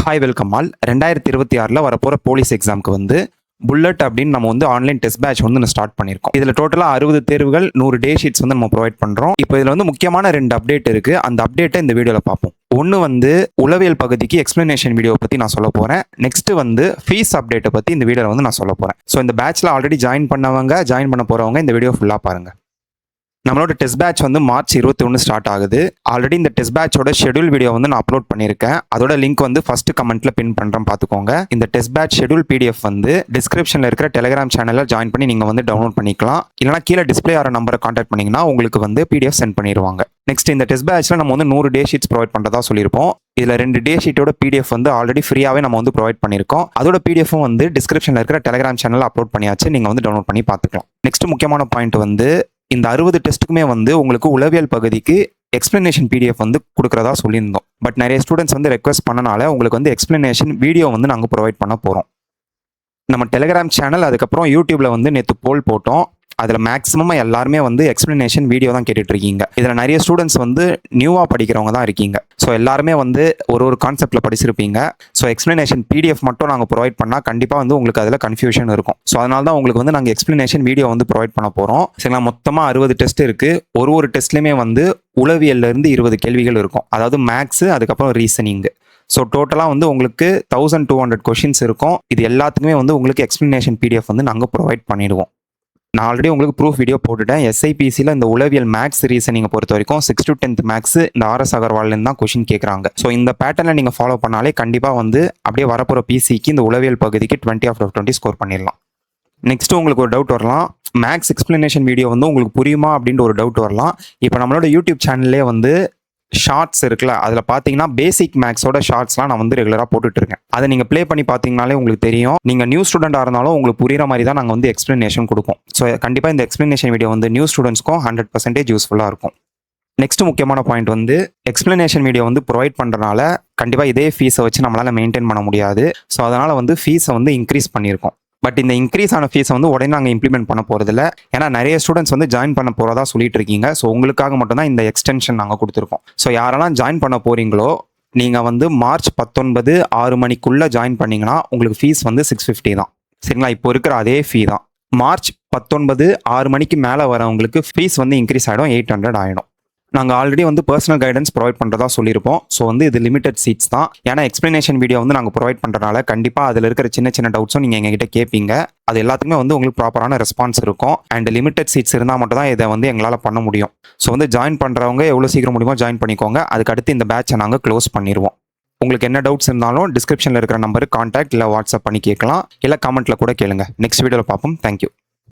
Hi welcome all 2026 வரப்போகிற police எக்ஸாமுக்கு வந்து புல்லட் அப்படின்னு நம்ம வந்து ஆன்லைன் டெஸ்ட் பேட்ச் வந்து ஸ்டார்ட் பண்ணியிருக்கோம். இதில் டோட்டலாக 60 தேர்வுகள் 100 டே ஷீட்ஸ் வந்து நம்ம ப்ரொவைட் பண்ணுறோம். இப்போ இதில் வந்து முக்கியமான 2 அப்டேட் இருக்குது. அந்த அப்டேட்டை இந்த வீடியோவில் பார்ப்போம். ஒன்று வந்து உளவியல் பகுதிக்கு எக்ஸ்பிளனேஷன் வீடியோ பற்றி நான் சொல்ல போகிறேன். நெக்ஸ்ட் வந்து ஃபீஸ் அப்டேட்டை பற்றி இந்த வீடியோவில் வந்து நான் சொல்ல போகிறேன். ஸோ இந்த பேட்ச்சில் ஆல்ரெடி ஜாயின் பண்ண போகிறவங்க இந்த வீடியோ ஃபுல்லாக பாருங்கள். நம்மளோட டெஸ்ட் பேட்ச் வந்து மார்ச் 21 ஸ்டார்ட் ஆகுது. ஆல்ரெடி இந்த டெஸ்ட் பேட்சோட ஷெடியூல் வீடியோ வந்து நான் அப்லோட் பண்ணியிருக்கேன். அதோட லிங்க் வந்து ஃபர்ஸ்ட் கமெண்ட்ல பின் பண்ணுறேன், பார்த்துக்கோங்க. இந்த டெஸ்ட் பேட்ச் ஷெடியூல் பிடிஎஃப் வந்து டிஸ்கிரிப்ஷனில் இருக்கிற டெலிகிராம் சேனலில் ஜாயின் பண்ணி நீங்கள் வந்து டவுன்லோட் பண்ணிக்கலாம். இல்லைனா கீழே டிஸ்பிளே ஆகிற நம்பரை கான்டாக்ட் பண்ணிங்கன்னா உங்களுக்கு வந்து பிடிஎஃப் சென்ட் பண்ணிடுவாங்க. நெக்ஸ்ட் இந்த டெஸ்ட் பேட்ச்சில் நம்ம வந்து 100 டே ஷீட்ஸ் ப்ரொவைட் பண்ணுறதா சொல்லியிருப்போம். இதில் 2 டே ஷீட்டோட பிடிஎஃப் வந்து ஆல்ரெடி ஃப்ரீயாகவே நம்ம வந்து ப்ரொவைட் பண்ணியிருக்கோம். அதோட பிடிஎஃப்பும் வந்து டிஸ்கிரிப்ஷனில் இருக்கிற டெலிகிராம் சேனலில் அப்லோட் பண்ணியாச்சு. நீங்கள் வந்து டவுன்லோட் பண்ணி பார்த்துக்கலாம். நெக்ஸ்ட் முக்கியமான பாயிண்ட் வந்து இந்த 60 டெஸ்ட்டுக்குமே வந்து உங்களுக்கு உளவியல் பகுதிக்கு எக்ஸ்பிளனேஷன் பிடிஎஃப் வந்து கொடுக்குறதா சொல்லியிருந்தோம். பட் நிறைய ஸ்டூடெண்ட்ஸ் வந்து ரெக்வஸ்ட் பண்ணனால உங்களுக்கு வந்து எக்ஸ்பிளனேஷன் வீடியோ வந்து நாங்கள் ப்ரொவைட் பண்ண போகிறோம். நம்ம டெலிகிராம் சேனல் அதுக்கப்புறம் யூடியூப்ல வந்து நேற்று போல் போட்டோம். அதில் மேக்ஸிமம் எல்லாருமே வந்து எக்ஸ்பிளனேஷன் வீடியோ தான் கேட்டுட்டு இருக்கீங்க. இதில் நிறைய ஸ்டூடெண்ட்ஸ் வந்து நியூவாக படிக்கிறவங்க தான் இருக்கீங்க. ஸோ எல்லாருமே வந்து ஒரு கான்செப்டில் படிச்சிருப்பீங்க. ஸோ எக்ஸ்பிளனேஷன் பிடிஎஃப் மட்டும் நாங்கள் ப்ரொவைட் பண்ணால் கண்டிப்பாக வந்து உங்களுக்கு அதில் கன்ஃபியூஷன் இருக்கும். ஸோ அதனால தான் உங்களுக்கு வந்து நாங்கள் எக்ஸ்பிளனேஷன் வீடியோ வந்து ப்ரொவைட் பண்ண போகிறோம். சரிங்களா? மொத்தமாக 60 டெஸ்ட் இருக்குது. ஒரு டெஸ்ட்லேயுமே வந்து உளவியல்லேருந்து 20 கேள்விகள் இருக்கும். அதாவது மேக்ஸு, அதுக்கப்புறம் ரீசனிங்கு. ஸோ டோட்டலாக வந்து உங்களுக்கு 1200 கொஷின்ஸ் இருக்கும். இது எல்லாத்துக்குமே வந்து உங்களுக்கு எக்ஸ்பிளனேஷன் பிடிஎஃப் வந்து நாங்கள் ப்ரொவைட் பண்ணிடுவோம். நான் ஆல்ரெடி உங்களுக்கு ப்ரூஃப் வீடியோ போட்டுட்டேன். எஸ்ஐபிசியில் இந்த உளவியல் மேக்ஸ் ரீசனிங்கை பொறுத்த வரைக்கும் 6th to 10th மேக்ஸ் இந்த ஆர்எஸ் அகர்வால்லேருந்து தான் கொஷின் கேட்குறாங்க. ஸோ இந்த பேட்டர்னை நீங்கள் ஃபாலோ பண்ணாலே கண்டிப்பாக வந்து அப்படியே வரப்போகிற பிசிக்கு இந்த உளவியல் பகுதிக்கு 20 out of 20 ஸ்கோர் பண்ணிடலாம். நெக்ஸ்ட் உங்களுக்கு ஒரு டவுட் வரலாம், மேக்ஸ் எக்ஸ்பிளனேஷன் வீடியோ வந்து உங்களுக்கு புரியுமா அப்படின்ற ஒரு டவுட் வரலாம். இப்போ நம்மளோட யூடியூப் சேனல்லே வந்து ஷார்ட்ஸ் இருக்குல்ல, அதில் பார்த்தீங்கன்னா பேசிக் மேக்ஸோட ஷார்ட்ஸ்லாம் நான் வந்து ரெகுலராக போட்டுட்டு இருக்கேன். அதை நீங்கள் ப்ளே பண்ணி பார்த்தீங்கனாலே உங்களுக்கு தெரியும். நீங்கள் நியூ ஸ்டூடெண்டாக இருந்தாலும் உங்களுக்கு புரியுற மாதிரி தான் நாங்கள் வந்து எக்ஸ்பிளனேஷன் கொடுப்போம். ஸோ கண்டிப்பாக இந்த எக்ஸ்பிளனேஷன் வீடியோ வந்து நியூ ஸ்டூடெண்ட்ஸ்க்கும் 100% யூஸ்ஃபுல்லாக இருக்கும். நெக்ஸ்ட் முக்கியமான பாயிண்ட் வந்து எக்ஸ்பிளனேஷன் வீடியோ வந்து ப்ரொவைட் பண்ணுறனால கண்டிப்பாக இதே ஃபீஸை வச்சு நம்மளால் மெயின்டைன் பண்ண முடியாது. ஸோ அதனால் வந்து ஃபீஸை வந்து இன்க்ரீஸ் பண்ணியிருக்கோம். பட் இந்த இன்க்ரீஸ் ஆன ஃபீஸை வந்து உடனே நாங்கள் இம்ப்ளிமெண்ட் பண்ண போகிறதில்ல. ஏன்னா நிறைய ஸ்டூடெண்ட்ஸ் வந்து ஜாயின் பண்ண போகிறதா சொல்லிட்டு இருக்கீங்க. ஸோ உங்களுக்காக மட்டும்தான் இந்த எக்ஸ்டென்ஷன் நாங்கள் கொடுத்துருக்கோம். ஸோ யாரெல்லாம் ஜாயின் பண்ண போகிறீங்களோ நீங்கள் வந்து மார்ச் 19 6 மணிக்குள்ளே ஜாயின் பண்ணிங்கன்னா உங்களுக்கு ஃபீஸ் வந்து 650 தான். சரிங்களா? இப்போ இருக்கிற அதே ஃபீ தான். மார்ச் 19 6 மணிக்கு மேலே வரவங்களுக்கு ஃபீஸ் வந்து இன்க்ரீஸ் ஆகிடும், 800 ஆகிடும். நாங்கள் ஆல்ரெடி வந்து பர்சனல் கைடன்ஸ் ப்ரொவைட் பண்ணுறதா சொல்லியிருப்போம். ஸோ வந்து இது லிமிடெட் சீட்ஸ் தான். ஏன்னா எக்ஸ்பிளனேஷன் வீடியோ வந்து நாங்கள் ப்ரொவைட் பண்ணுறனால கண்டிப்பாக அதில் இருக்கிற சின்ன டவுட்ஸும் நீங்கள் எங்ககிட்ட கேட்பீங்க. அது எல்லாத்துக்குமே வந்து உங்களுக்கு ப்ராப்பரான ரெஸ்பான்ஸ் இருக்கும். அண்ட் லிமிடெட் சீட்ஸ் இருந்தால் மட்டும் தான் இதை வந்து எங்களால் பண்ண முடியும். ஸோ வந்து ஜாயின் பண்ணுறவங்க எவ்வளோ சீக்கிரம் முடியுமோ ஜாயின் பண்ணிக்கோங்க. அதுக்கடுத்து இந்த பேட்சை நாங்கள் க்ளோஸ் பண்ணிடுவோம். உங்களுக்கு என்ன டவுட்ஸ் இருந்தாலும் டிஸ்கிரிப்ஷனில் இருக்கிற நம்பருக்கு கான்டாக்ட் இல்லை வாட்ஸ்அப் பண்ணி கேட்கலாம், இல்லை கமெண்ட்டில் கூட கேளுங்க. நெக்ஸ்ட் வீடியோவில் பார்ப்போம். தேங்க்யூ.